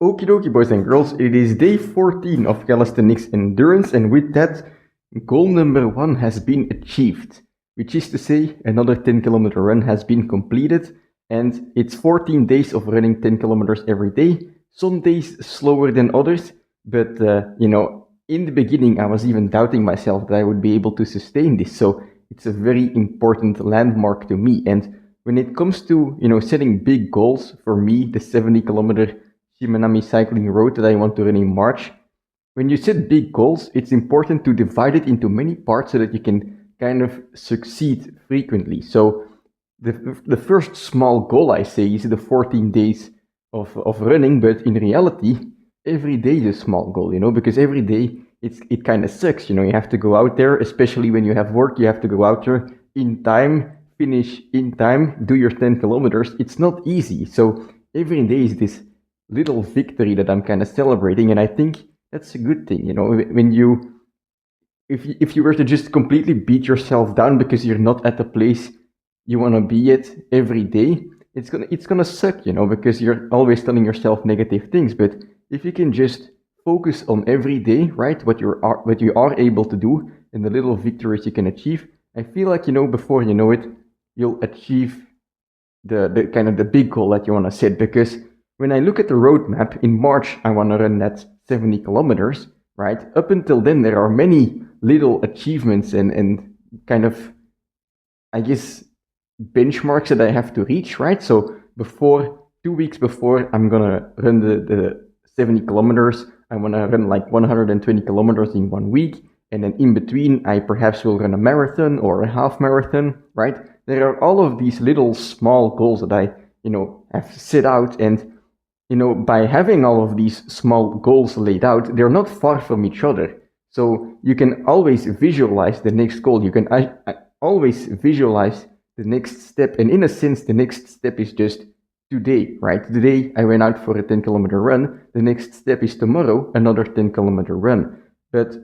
Okie dokie, boys and girls, it is day 14 of calisthenics endurance, and with that, goal number 1 has been achieved, which is to say, another 10-kilometer run has been completed, and it's 14 days of running 10 kilometers every day, some days slower than others, but in the beginning I was even doubting myself that I would be able to sustain this, so it's a very important landmark to me. And when it comes to, setting big goals, for me, the 70-kilometer Shimanami cycling road that I want to run in March, when you set big goals, it's important to divide it into many parts so that you can kind of succeed frequently. So the first small goal, I say, is the 14 days of running, but in reality, every day is a small goal, because every day it kind of sucks, you have to go out there, especially when you have work, you have to go out there in time, finish in time, do your 10 kilometers. It's not easy. So every day is this little victory that I'm kind of celebrating, and I think that's a good thing. When if you were to just completely beat yourself down because you're not at the place you want to be at every day, it's gonna suck, because you're always telling yourself negative things. But if you can just focus on every day, right, what you are able to do and the little victories you can achieve, I feel like before you know it, you'll achieve the kind of the big goal that you want to set. Because when I look at the roadmap, in March I want to run that 70 kilometers, right? Up until then, there are many little achievements and kind of, I guess, benchmarks that I have to reach, right? So 2 weeks before I'm gonna run the 70 kilometers, I want to run like 120 kilometers in 1 week, and then in between I perhaps will run a marathon or a half marathon, right? There are all of these little small goals that I have set out, and by having all of these small goals laid out, they're not far from each other. So you can always visualize the next goal. You can always visualize the next step. And in a sense, the next step is just today, right? Today I went out for a 10-kilometer run. The next step is tomorrow, another 10-kilometer run. But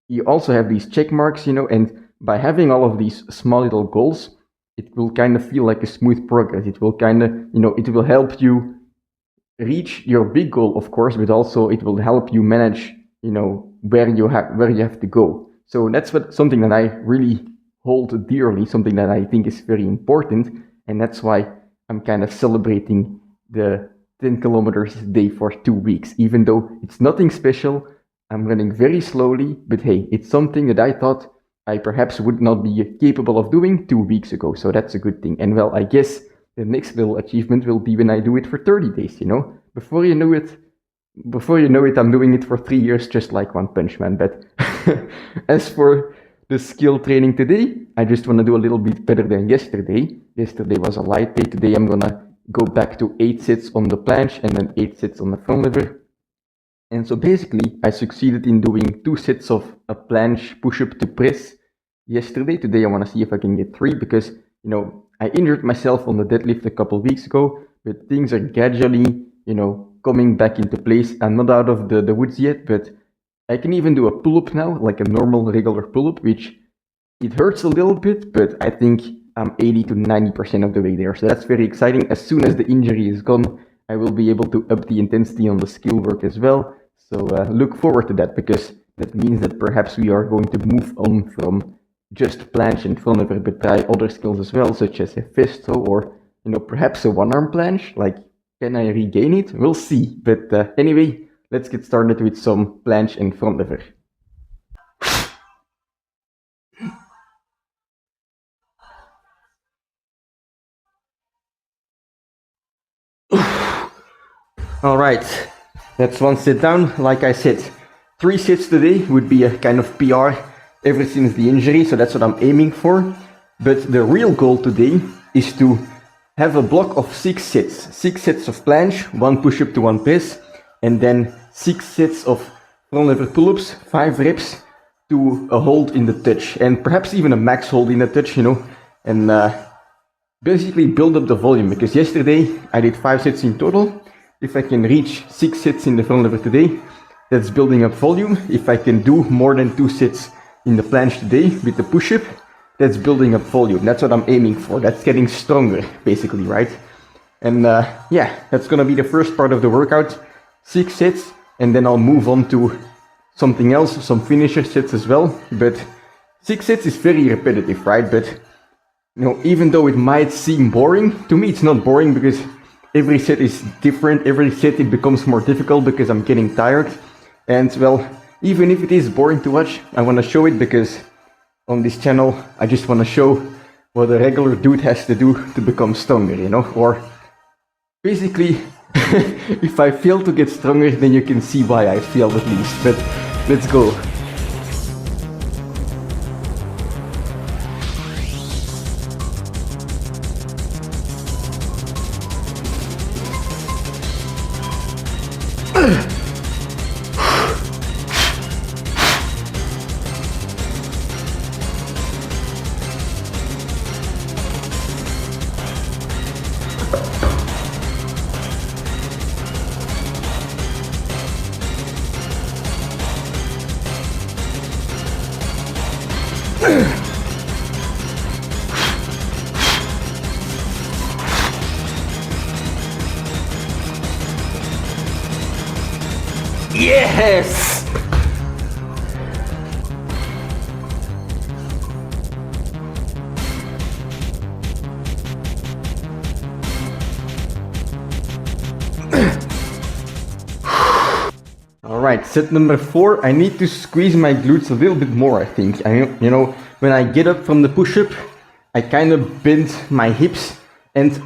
you also have these check marks, and by having all of these small little goals, it will kind of feel like a smooth progress. It will kind of, it will help you reach your big goal, of course, but also it will help you manage, where you have to go. So that's something that I really hold dearly, something that I think is very important, and that's why I'm kind of celebrating the 10 kilometers a day for 2 weeks. Even though it's nothing special, I'm running very slowly, but hey, it's something that I thought I perhaps would not be capable of doing 2 weeks ago, so that's a good thing. And well, I guess the next little achievement will be when I do it for 30 days, Before you know it, I'm doing it for 3 years, just like One Punch Man. But as for the skill training today, I just want to do a little bit better than yesterday. Yesterday was a light day. Today I'm gonna go back to 8 sets on the planche and then 8 sets on the front lever. And so basically, I succeeded in doing 2 sets of a planche push-up to press yesterday. Today I want to see if I can get 3, because I injured myself on the deadlift a couple weeks ago, but things are gradually, coming back into place. I'm not out of the woods yet, but I can even do a pull-up now, like a normal, regular pull-up, which it hurts a little bit, but I think I'm 80 to 90% of the way there. So that's very exciting. As soon as the injury is gone, I will be able to up the intensity on the skill work as well. So look forward to that, because that means that perhaps we are going to move on from just planche and front lever, but try other skills as well, such as a festo or perhaps a one-arm planche. Like, can I regain it? We'll see. But anyway, let's get started with some planche and front lever. All right, that's one sit down. Like I said, 3 sets today would be a kind of PR ever since the injury, so that's what I'm aiming for. But the real goal today is to have a block of 6 sets. 6 sets of planche, 1 push-up to 1 press, and then 6 sets of front lever pull-ups, 5 reps to a hold in the touch, and perhaps even a max hold in the touch, and basically build up the volume, because yesterday I did 5 sets in total. If I can reach 6 sets in the front lever today, that's building up volume. If I can do more than 2 sets in the planche today with the push-up, that's building up volume. That's what I'm aiming for. That's getting stronger, basically, right? And yeah, that's gonna be the first part of the workout. 6 sets, and then I'll move on to something else, some finisher sets as well. But 6 sets is very repetitive, right? But even though it might seem boring, to me it's not boring because every set is different. Every set it becomes more difficult because I'm getting tired. And well, even if it is boring to watch, I want to show it because on this channel I just want to show what a regular dude has to do to become stronger, or basically if I fail to get stronger, then you can see why I failed at least. But let's go. Yes! Alright, set number 4. I need to squeeze my glutes a little bit more, I think. When I get up from the push-up, I kind of bend my hips, and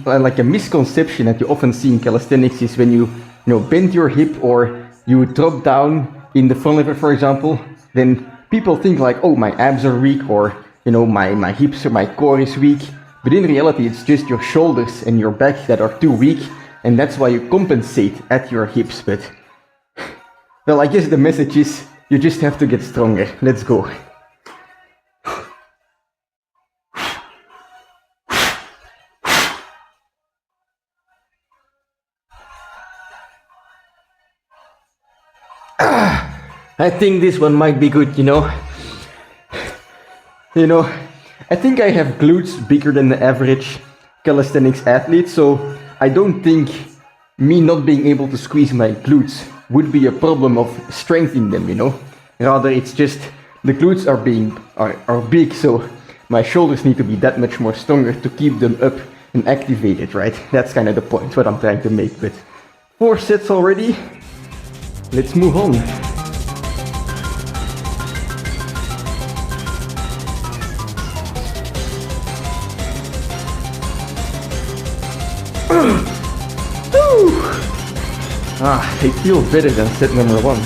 like a misconception that you often see in calisthenics is when you bend your hip or you drop down in the front lever, for example, then people think like, oh, my abs are weak, or my hips or my core is weak. But in reality, it's just your shoulders and your back that are too weak, and that's why you compensate at your hips. But well, I guess the message is you just have to get stronger. Let's go. I think this one might be good, I think I have glutes bigger than the average calisthenics athlete, so I don't think me not being able to squeeze my glutes would be a problem of strengthening them, Rather, it's just the glutes are big, so my shoulders need to be that much more stronger to keep them up and activated, right? That's kind of the point, what I'm trying to make. But 4 sets already. Let's move on. It feels better than set number 1.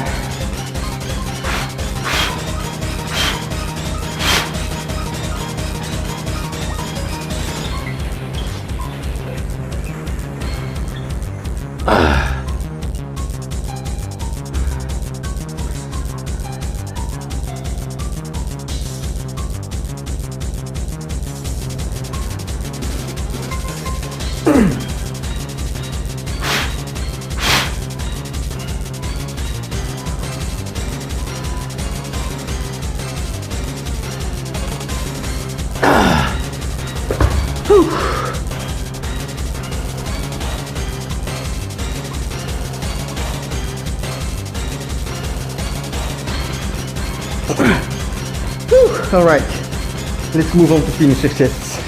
Alright, let's move on to finisher sets.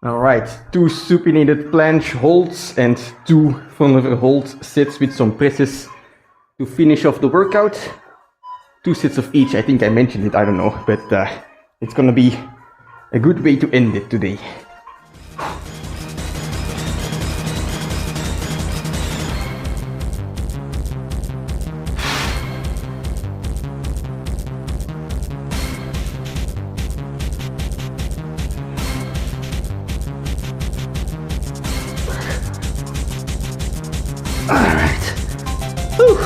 Alright, 2 supinated planche holds and 2 front lever hold sets with some presses to finish off the workout. 2 sets of each, I think I mentioned it, I don't know, but it's gonna be a good way to end it today. Alright. Whew.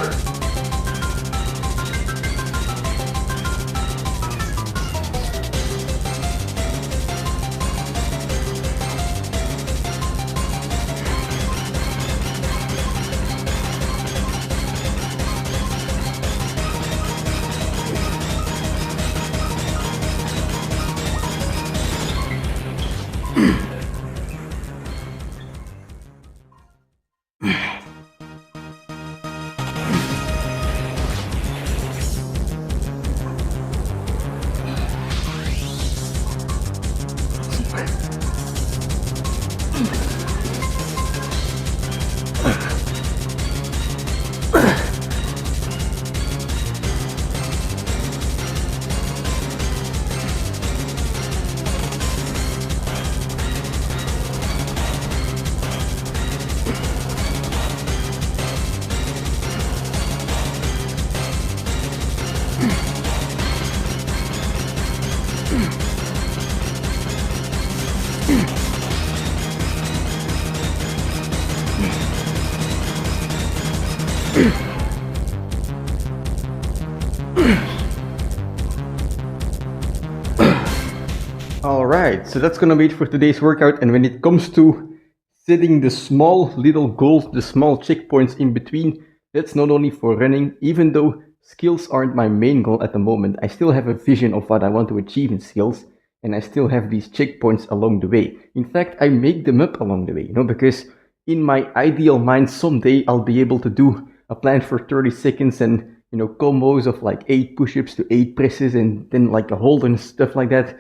Alright, so that's gonna be it for today's workout, and when it comes to setting the small little goals, the small checkpoints in between, that's not only for running. Even though skills aren't my main goal at the moment, I still have a vision of what I want to achieve in skills, and I still have these checkpoints along the way. In fact, I make them up along the way, because in my ideal mind, someday I'll be able to do a plank for 30 seconds and, combos of like 8 push-ups to 8 presses and then like a hold and stuff like that,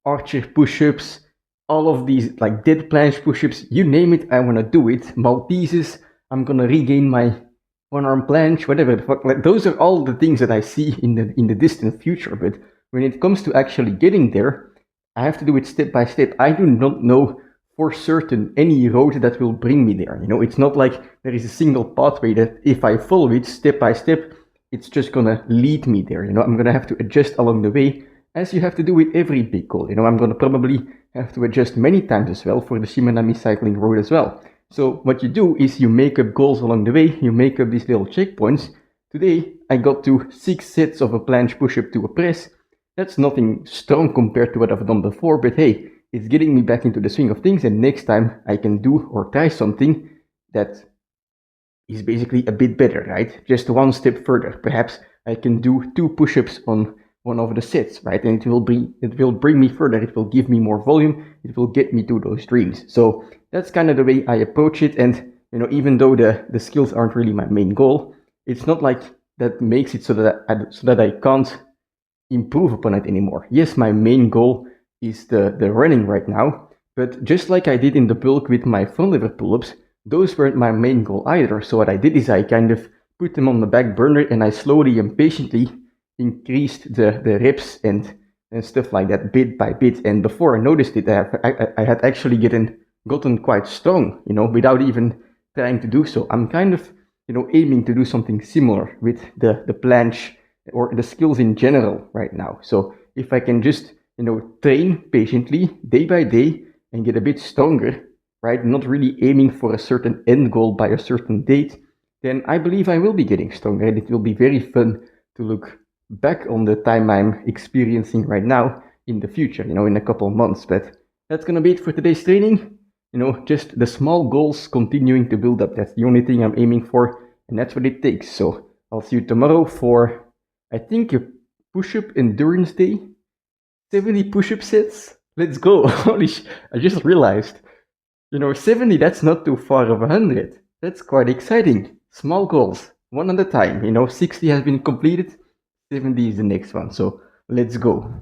archer push-ups, all of these like dead planche push-ups, you name it, I want to do it. Malteses, I'm gonna regain my one-arm planche, whatever the fuck. Like, those are all the things that I see in the distant future. But when it comes to actually getting there, I have to do it step by step. I do not know for certain any road that will bring me there. It's not like there is a single pathway that if I follow it step by step, it's just gonna lead me there. I'm gonna have to adjust along the way, as you have to do with every big goal. I'm gonna probably have to adjust many times as well for the Shimanami cycling road as well. So what you do is you make up goals along the way, you make up these little checkpoints. Today I got to 6 sets of a planche push-up to a press. That's nothing strong compared to what I've done before, but hey, it's getting me back into the swing of things, and next time I can do or try something that is basically a bit better, right? Just one step further. Perhaps I can do 2 push-ups on one of the sets, right? And it will bring me further, it will give me more volume, it will get me to those dreams. So that's kind of the way I approach it, and even though the skills aren't really my main goal, it's not like that makes it so that I can't improve upon it anymore. Yes, my main goal is the running right now, but just like I did in the bulk with my front lever pull-ups, those weren't my main goal either. So what I did is I kind of put them on the back burner, and I slowly and patiently increased the reps and stuff like that bit by bit. And before I noticed it, I had actually gotten quite strong, without even trying to do so. I'm kind of, aiming to do something similar with the planche or the skills in general right now. So if I can just, train patiently day by day and get a bit stronger, right, not really aiming for a certain end goal by a certain date, then I believe I will be getting stronger, and it will be very fun to look back on the time I'm experiencing right now in the future, in a couple of months. But that's gonna be it for today's training. Just the small goals continuing to build up. That's the only thing I'm aiming for, and that's what it takes. So I'll see you tomorrow for, I think, a push-up endurance day. 70 push-up sets. Let's go. Holy I just realized, 70, that's not too far of 100. That's quite exciting. Small goals, one at a time. 60 has been completed, 70 is the next one. So let's go.